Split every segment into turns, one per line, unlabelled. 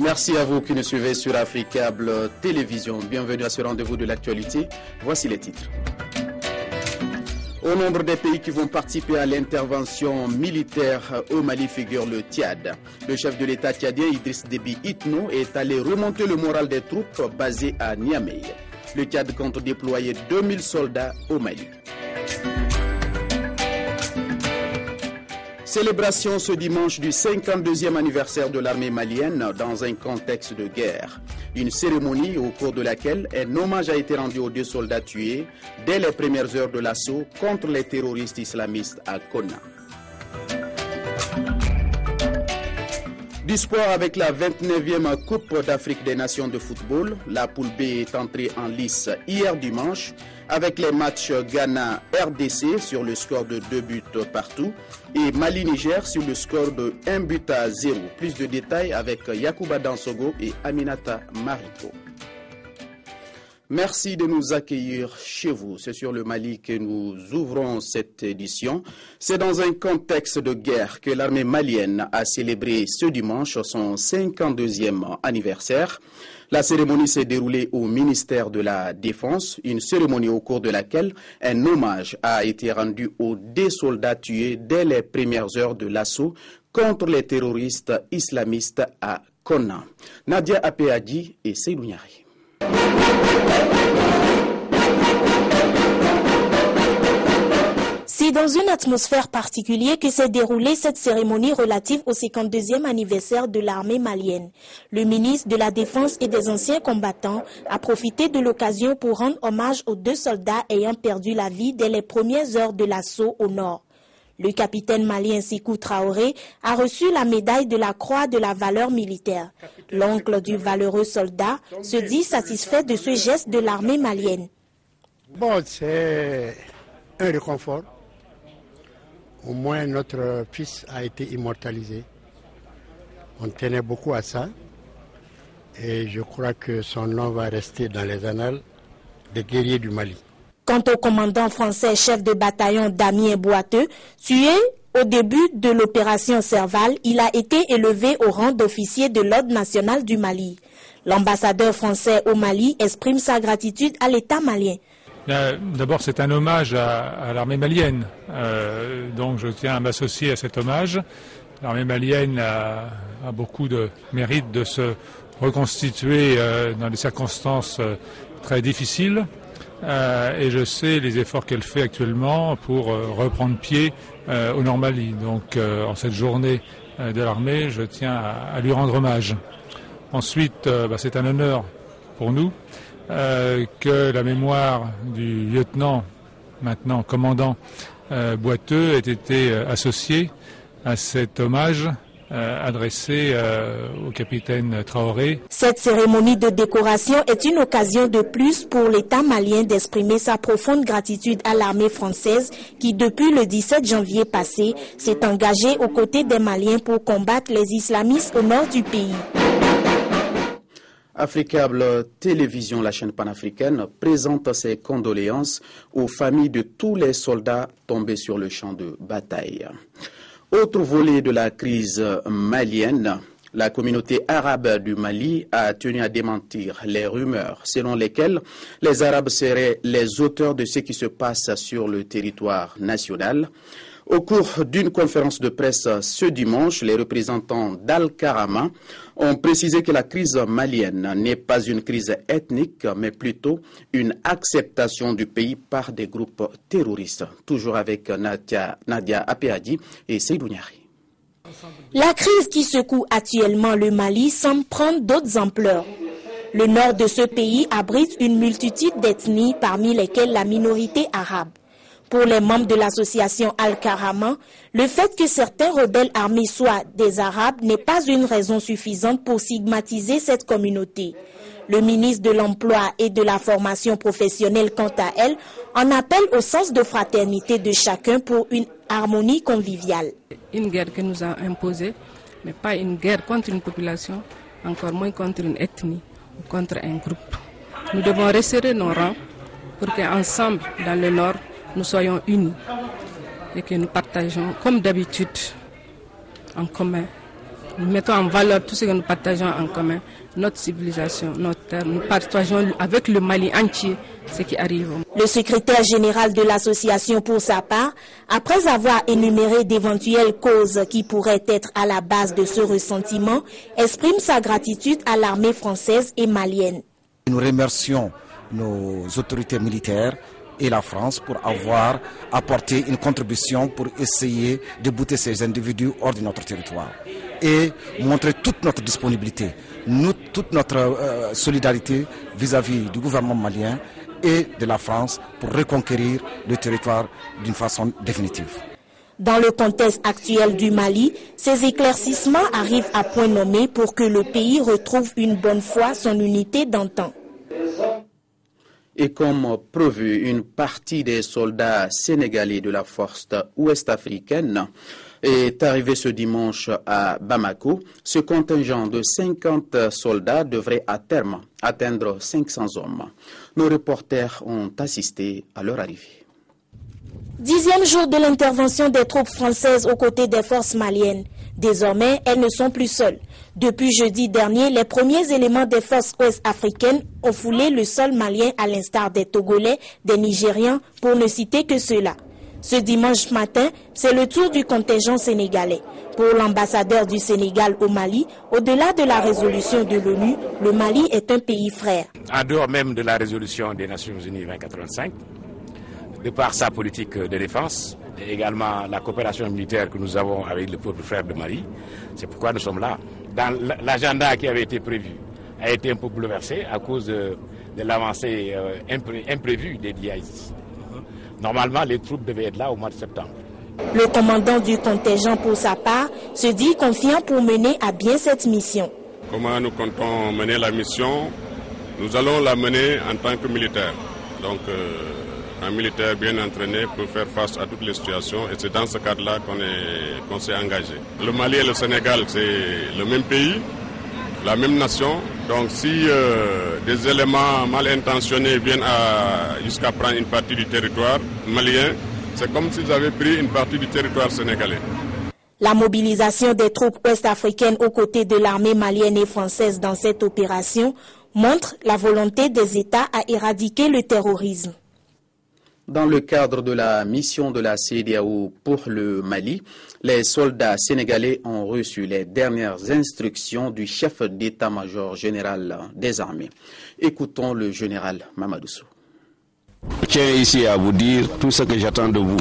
Merci à vous qui nous suivez sur Africable Télévision. Bienvenue à ce rendez-vous de l'actualité. Voici les titres. Au nombre des pays qui vont participer à l'intervention militaire au Mali figure le Tchad. Le chef de l'État tchadien Idriss Déby Itno est allé remonter le moral des troupes basées à Niamey. Le Tchad compte déployer 2000 soldats au Mali. Célébration ce dimanche du 52e anniversaire de l'armée malienne dans un contexte de guerre. Une cérémonie au cours de laquelle un hommage a été rendu aux 2 soldats tués dès les premières heures de l'assaut contre les terroristes islamistes à Konna. Du sport avec la 29e Coupe d'Afrique des Nations de football. La poule B est entrée en lice hier dimanche avec les matchs Ghana-RDC sur le score de 2 buts partout et Mali-Niger sur le score de 1 but à 0. Plus de détails avec Yacouba Dansogo et Aminata Mariko. Merci de nous accueillir chez vous. C'est sur le Mali que nous ouvrons cette édition. C'est dans un contexte de guerre que l'armée malienne a célébré ce dimanche son 52e anniversaire. La cérémonie s'est déroulée au ministère de la Défense, une cérémonie au cours de laquelle un hommage a été rendu aux 2 soldats tués dès les premières heures de l'assaut contre les terroristes islamistes à Konna. Nadia Apéadi et Seydou Niari.
C'est dans une atmosphère particulière que s'est déroulée cette cérémonie relative au 52e anniversaire de l'armée malienne. Le ministre de la Défense et des anciens combattants a profité de l'occasion pour rendre hommage aux 2 soldats ayant perdu la vie dès les premières heures de l'assaut au nord. Le capitaine malien Sékou Traoré a reçu la médaille de la Croix de la valeur militaire. L'oncle du valeureux soldat se dit satisfait de ce geste de l'armée malienne.
Bon, c'est un réconfort. Au moins notre fils a été immortalisé. On tenait beaucoup à ça. Et je crois que son nom va rester dans les annales des guerriers du Mali.
Quant au commandant français chef de bataillon Damien Boiteux, tué au début de l'opération Serval, il a été élevé au rang d'officier de l'Ordre national du Mali. L'ambassadeur français au Mali exprime sa gratitude à l'État malien.
D'abord, c'est un hommage à l'armée malienne, donc je tiens à m'associer à cet hommage. L'armée malienne a beaucoup de mérite de se reconstituer dans des circonstances très difficiles. Et je sais les efforts qu'elle fait actuellement pour reprendre pied au Nord Mali. Donc en cette journée de l'armée, je tiens à lui rendre hommage. Ensuite, c'est un honneur pour nous que la mémoire du lieutenant, maintenant commandant Boiteux, ait été associée à cet hommage adressé au capitaine Traoré.
Cette cérémonie de décoration est une occasion de plus pour l'État malien d'exprimer sa profonde gratitude à l'armée française qui, depuis le 17 janvier passé, s'est engagée aux côtés des Maliens pour combattre les islamistes au nord du pays.
Africable Télévision, la chaîne panafricaine, présente ses condoléances aux familles de tous les soldats tombés sur le champ de bataille. Autre volet de la crise malienne, la communauté arabe du Mali a tenu à démentir les rumeurs selon lesquelles les Arabes seraient les auteurs de ce qui se passe sur le territoire national. Au cours d'une conférence de presse ce dimanche, les représentants d'Al-Karama ont précisé que la crise malienne n'est pas une crise ethnique, mais plutôt une acceptation du pays par des groupes terroristes. Toujours avec Nadia Apéadi et Seydou Niari.
La crise qui secoue actuellement le Mali semble prendre d'autres ampleurs. Le nord de ce pays abrite une multitude d'ethnies, parmi lesquelles la minorité arabe. Pour les membres de l'association Al-Karama, le fait que certains rebelles armés soient des Arabes n'est pas une raison suffisante pour stigmatiser cette communauté. Le ministre de l'Emploi et de la Formation professionnelle, quant à elle, en appelle au sens de fraternité de chacun pour une harmonie conviviale.
Une guerre que nous a imposée, mais pas une guerre contre une population, encore moins contre une ethnie ou contre un groupe. Nous devons resserrer nos rangs pour qu'ensemble, dans le Nord, nous soyons unis et que nous partageons, comme d'habitude, en commun nous mettons en valeur tout ce que nous partageons en commun, notre civilisation, notre terre. Nous partageons avec le Mali entier ce qui arrive.
Le secrétaire général de l'association, pour sa part, après avoir énuméré d'éventuelles causes qui pourraient être à la base de ce ressentiment, exprime sa gratitude à l'armée française et malienne.
Nous remercions nos autorités militaires et la France pour avoir apporté une contribution pour essayer de bouter ces individus hors de notre territoire et montrer toute notre disponibilité, toute notre solidarité vis-à-vis du gouvernement malien et de la France pour reconquérir le territoire d'une façon définitive.
Dans le contexte actuel du Mali, ces éclaircissements arrivent à point nommé pour que le pays retrouve une bonne fois son unité d'antan.
Et comme prévu, une partie des soldats sénégalais de la force ouest-africaine est arrivée ce dimanche à Bamako. Ce contingent de 50 soldats devrait à terme atteindre 500 hommes. Nos reporters ont assisté à leur arrivée.
10e jour de l'intervention des troupes françaises aux côtés des forces maliennes. Désormais, elles ne sont plus seules. Depuis jeudi dernier, les premiers éléments des forces ouest-africaines ont foulé le sol malien à l'instar des Togolais, des Nigérians, pour ne citer que ceux-là. Ce dimanche matin, c'est le tour du contingent sénégalais. Pour l'ambassadeur du Sénégal au Mali, au-delà de la résolution de l'ONU, le Mali est un pays frère.
En dehors même de la résolution des Nations Unies 2085, de par sa politique de défense, et également la coopération militaire que nous avons avec le peuple frère de Mali, c'est pourquoi nous sommes là. Dans l'agenda qui avait été prévu a été un peu bouleversé à cause de l'avancée imprévue des djihadistes. Normalement, les troupes devaient être là au mois de septembre.
Le commandant du contingent, pour sa part, se dit confiant pour mener à bien cette mission.
Comment nous comptons mener la mission? Nous allons la mener en tant que militaire. Donc, un militaire bien entraîné peut faire face à toutes les situations et c'est dans ce cadre-là qu'on s'est engagé. Le Mali et le Sénégal, c'est le même pays, la même nation. Donc si des éléments mal intentionnés viennent jusqu'à prendre une partie du territoire malien, c'est comme s'ils avaient pris une partie du territoire sénégalais.
La mobilisation des troupes ouest-africaines aux côtés de l'armée malienne et française dans cette opération montre la volonté des États à éradiquer le terrorisme.
Dans le cadre de la mission de la CEDEAO pour le Mali, les soldats sénégalais ont reçu les dernières instructions du chef d'état-major général des armées. Écoutons le général Mamadoussou.
Je tiens ici à vous dire tout ce que j'attends de vous.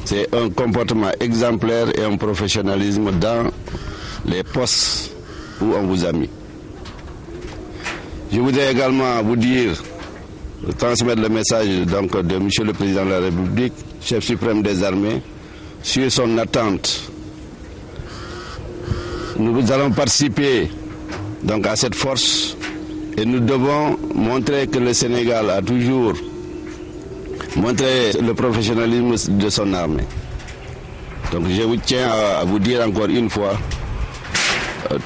C'est un comportement exemplaire et un professionnalisme dans les postes où on vous a mis. Je voudrais également vous dire, transmettre le message donc, de M. le Président de la République, chef suprême des armées, sur son attente. Nous allons participer donc, à cette force et nous devons montrer que le Sénégal a toujours montré le professionnalisme de son armée. Donc je vous tiens à vous dire encore une fois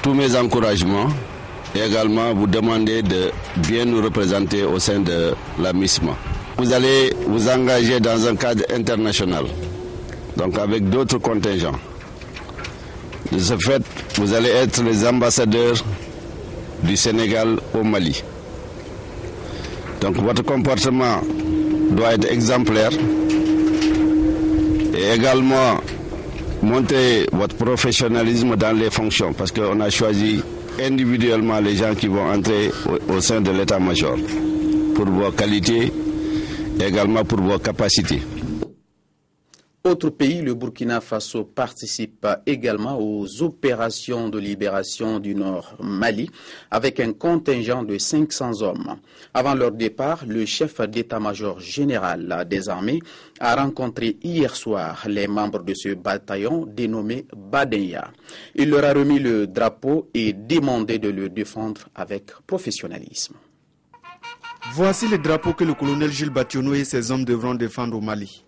tous mes encouragements. Et également vous demander de bien nous représenter au sein de la MISMA. Vous allez vous engager dans un cadre international, donc avec d'autres contingents. De ce fait, vous allez être les ambassadeurs du Sénégal au Mali. Donc votre comportement doit être exemplaire et également montrer votre professionnalisme dans les fonctions parce qu'on a choisi individuellement les gens qui vont entrer au sein de l'état-major pour vos qualités et également pour vos capacités.
Autre pays, le Burkina Faso participe également aux opérations de libération du Nord Mali avec un contingent de 500 hommes. Avant leur départ, le chef d'état-major général des armées a rencontré hier soir les membres de ce bataillon dénommé Badenya. Il leur a remis le drapeau et demandé de le défendre avec professionnalisme.
Voici le drapeau que le colonel Jules Bationou et ses hommes devront défendre au Mali.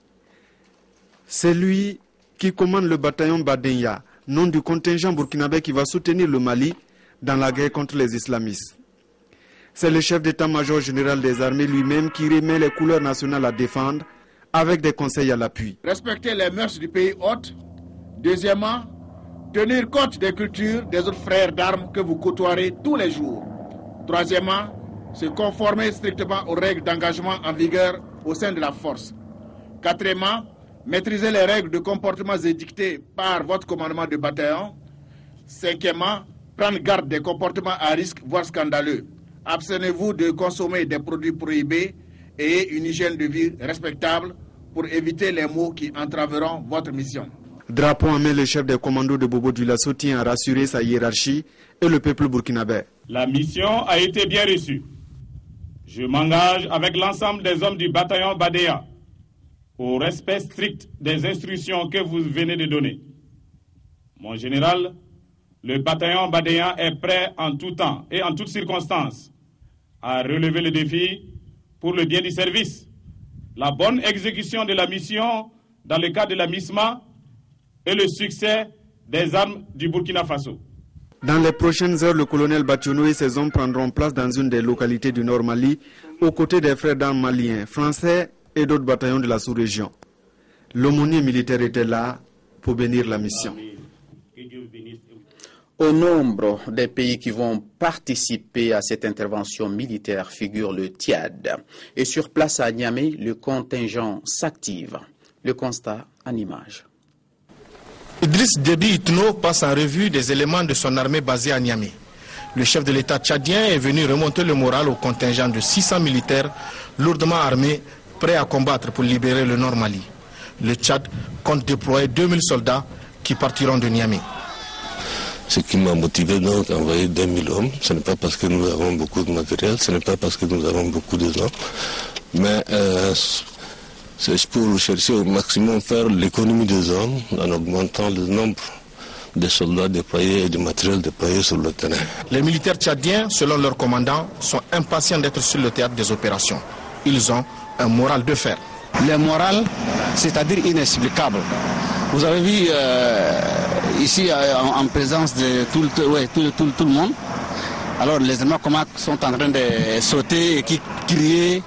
C'est lui qui commande le bataillon Badenya, nom du contingent burkinabé qui va soutenir le Mali dans la guerre contre les islamistes. C'est le chef d'état-major général des armées lui-même qui remet les couleurs nationales à défendre avec des conseils à l'appui.
Respecter les mœurs du pays hôte. Deuxièmement, tenir compte des cultures des autres frères d'armes que vous côtoierez tous les jours. Troisièmement, se conformer strictement aux règles d'engagement en vigueur au sein de la force. Quatrièmement, maîtriser les règles de comportement édictées par votre commandement de bataillon. Cinquièmement, prendre garde des comportements à risque, voire scandaleux. Abstenez-vous de consommer des produits prohibés et une hygiène de vie respectable pour éviter les maux qui entraveront votre mission.
Drapeau en main, le chef des commandos de Bobo Dioulasso tient à rassurer sa hiérarchie et le peuple burkinabé.
La mission a été bien reçue. Je m'engage avec l'ensemble des hommes du bataillon Badéa au respect strict des instructions que vous venez de donner. Mon général, le bataillon Badéa est prêt en tout temps et en toutes circonstances à relever le défi pour le bien du service, la bonne exécution de la mission dans le cadre de la MISMA et le succès des armes du Burkina Faso.
Dans les prochaines heures, le colonel Bationo et ses hommes prendront place dans une des localités du Nord Mali, aux côtés des frères d'armes maliens, français et d'autres bataillons de la sous-région. L'aumônier militaire était là pour bénir la mission.
Au nombre des pays qui vont participer à cette intervention militaire figure le Tchad. Et sur place à Niamey, le contingent s'active. Le constat en images.
Idriss Déby Itno passe en revue des éléments de son armée basée à Niamey. Le chef de l'État tchadien est venu remonter le moral au contingent de 600 militaires lourdement armés, prêts à combattre pour libérer le Nord Mali. Le Tchad compte déployer 2000 soldats qui partiront de Niamey.
Ce qui m'a motivé donc à envoyer 2000 hommes, ce n'est pas parce que nous avons beaucoup de matériel, ce n'est pas parce que nous avons beaucoup de gens, mais c'est pour chercher au maximum faire l'économie des hommes en augmentant le nombre de soldats déployés et de matériel déployé sur le terrain.
Les militaires tchadiens, selon leur commandant, sont impatients d'être sur le théâtre des opérations. Ils ont un moral de fer.
Le moral, c'est-à-dire inexplicable. Vous avez vu ici en présence de tout le monde. Alors les Allemands sont en train de sauter et crier.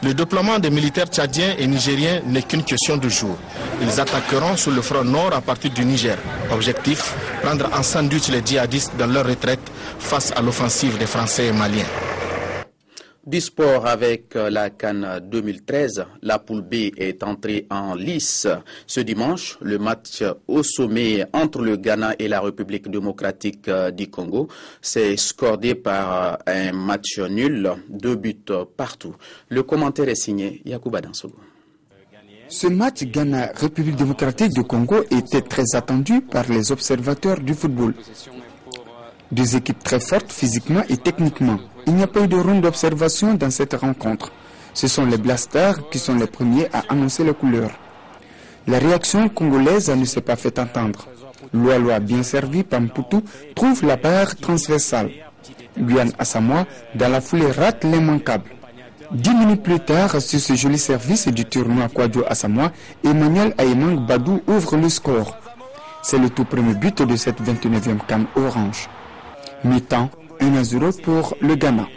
Le déploiement des militaires tchadiens et nigériens n'est qu'une question de jours. Ils attaqueront sur le front nord à partir du Niger. Objectif, prendre en sandwich les djihadistes dans leur retraite face à l'offensive des Français et Maliens.
Du sport avec la CAN 2013, la poule B est entrée en lice. Ce dimanche, le match au sommet entre le Ghana et la République démocratique du Congo s'est scordé par un match nul, 2 buts partout. Le commentaire est signé Yacouba Dansogo.
Ce match Ghana-République démocratique du Congo était très attendu par les observateurs du football. Deux équipes très fortes physiquement et techniquement. Il n'y a pas eu de ronde d'observation dans cette rencontre. Ce sont les Black Stars qui sont les premiers à annoncer les couleurs. La réaction congolaise ne s'est pas fait entendre. Loa bien servi par Mputu trouve la barre transversale. Guyane Asamoah, dans la foulée, rate l'immanquable. 10 minutes plus tard, sur ce joli service du tournoi Kwadjo Asamoah, Emmanuel Aymang Badou ouvre le score. C'est le tout premier but de cette 29e CAN orange. Mi-temps, 1-0 pour le Ghana.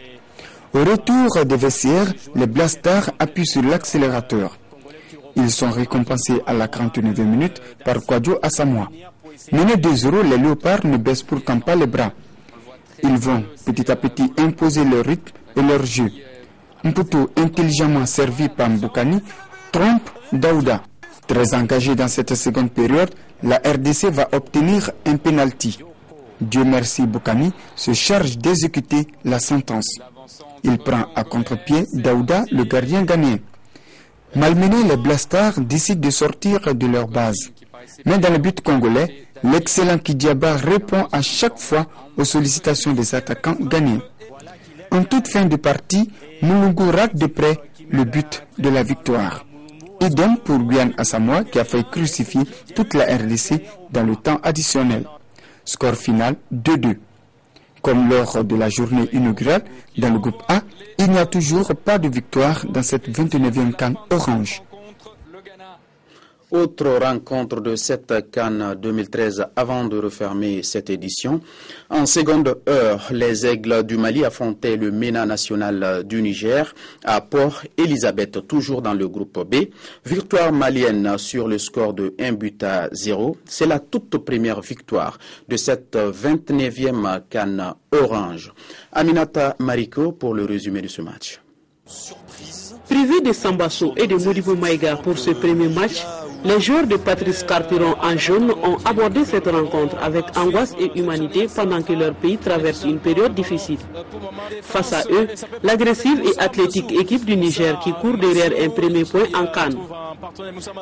Au retour des vestiaires, les Black Stars appuient sur l'accélérateur. Ils sont récompensés à la 49e minute par Kwadjo Asamoah. Menés 2-0, les Léopards ne baissent pourtant pas les bras. Ils vont petit à petit imposer leur rythme et leur jeu. Mputu, intelligemment servi par Mboukani, trompe Daouda. Très engagé dans cette seconde période, la RDC va obtenir un penalty. Dieu merci, Boukani se charge d'exécuter la sentence. Il prend à contre-pied Daouda, le gardien ghanéen. Malmenés, les Black Stars décident de sortir de leur base. Mais dans le but congolais, l'excellent Kidiaba répond à chaque fois aux sollicitations des attaquants ghanéens. En toute fin de partie, Moulungu rate de près le but de la victoire. Idem pour Guyane Asamoah qui a fait crucifier toute la RDC dans le temps additionnel. Score final 2-2. Comme lors de la journée inaugurale, dans le groupe A, il n'y a toujours pas de victoire dans cette 29e CAN orange.
Autre rencontre de cette CAN 2013 avant de refermer cette édition. En seconde heure, les Aigles du Mali affrontaient le MENA national du Niger à Port-Elisabeth, toujours dans le groupe B. Victoire malienne sur le score de 1-0. C'est la toute première victoire de cette 29e CAN Orange. Aminata Mariko pour le résumé de ce match.
Privés de Sambasso et de Modibo Maïga pour ce premier match, les joueurs de Patrice Carteron en jaune ont abordé cette rencontre avec angoisse et humanité pendant que leur pays traverse une période difficile. Face à eux, l'agressive et athlétique équipe du Niger qui court derrière un premier point en CAN.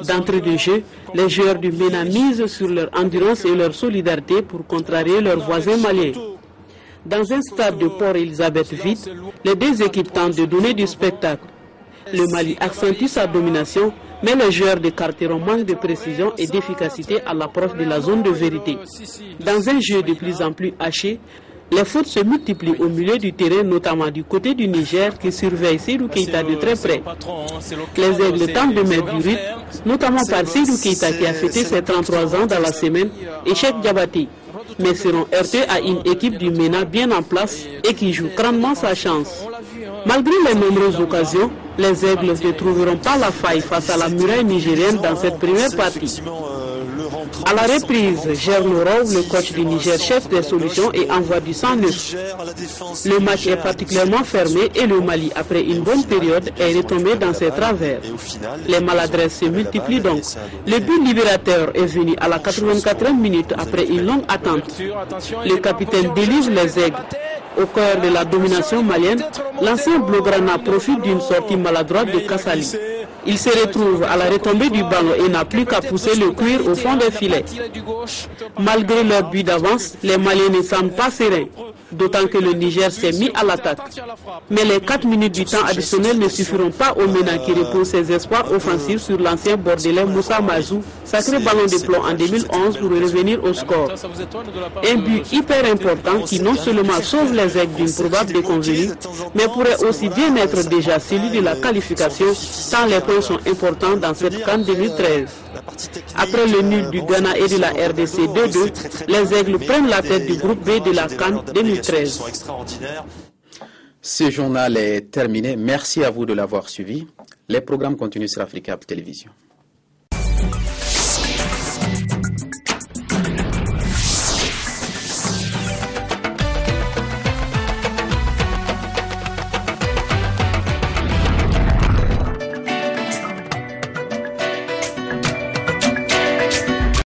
D'entrée de jeu, les joueurs du MENA misent sur leur endurance et leur solidarité pour contrarier leurs voisins maliens. Dans un stade de Port-Elisabeth vide, les deux équipes tentent de donner du spectacle. Le Mali accentue sa domination, mais les joueurs de Carteron manquent de précision et d'efficacité à l'approche de la zone de vérité. Dans un jeu de plus en plus haché, les fautes se multiplient au milieu du terrain, notamment du côté du Niger qui surveille Seydou Keïta de très près. Les Aigles tentent de mettre du rythme, notamment par Seydou Keïta qui a fêté ses 33 ans dans la semaine, et Cheikh Diabaté, mais seront heurtés à une équipe du MENA bien en place et qui joue grandement sa chance. Malgré les nombreuses occasions, les Aigles ne trouveront pas la faille face à la muraille nigérienne dans cette première partie. À la reprise, Gernorov, le coach du Niger, cherche des solutions et envoie du sang neuf. Le match est particulièrement fermé et le Mali, après une bonne période, est retombé dans ses travers. Les maladresses se multiplient donc. Le but libérateur est venu à la 84e minute après une longue attente. Le capitaine délivre les Aigles. Au cœur de la domination malienne, l'ancien Blaugrana profite d'une sortie maladroite de Kassali. Il se retrouve à la retombée du ballon et n'a plus qu'à pousser le cuir au fond des filets. Malgré leur but d'avance, les Maliens ne semblent pas sereins, d'autant que le Niger s'est mis à l'attaque. Mais les 4 minutes du temps additionnel ne suffiront pas au MENA qui repose ses espoirs offensifs sur l'ancien bordelais Moussa Mazou, sacré ballon de plomb en 2011 pour revenir au score. Un but hyper important qui non seulement sauve les Aigles d'une probable déconvenue, mais pourrait aussi bien être déjà celui de la qualification, tant les points sont importants dans cette CAN 2013. Après le nul du Ghana et de la RDC 2-2, les Aigles prennent la tête du groupe B de la CAN 2013.
Ce journal est terminé. Merci à vous de l'avoir suivi. Les programmes continuent sur Africa Télévision.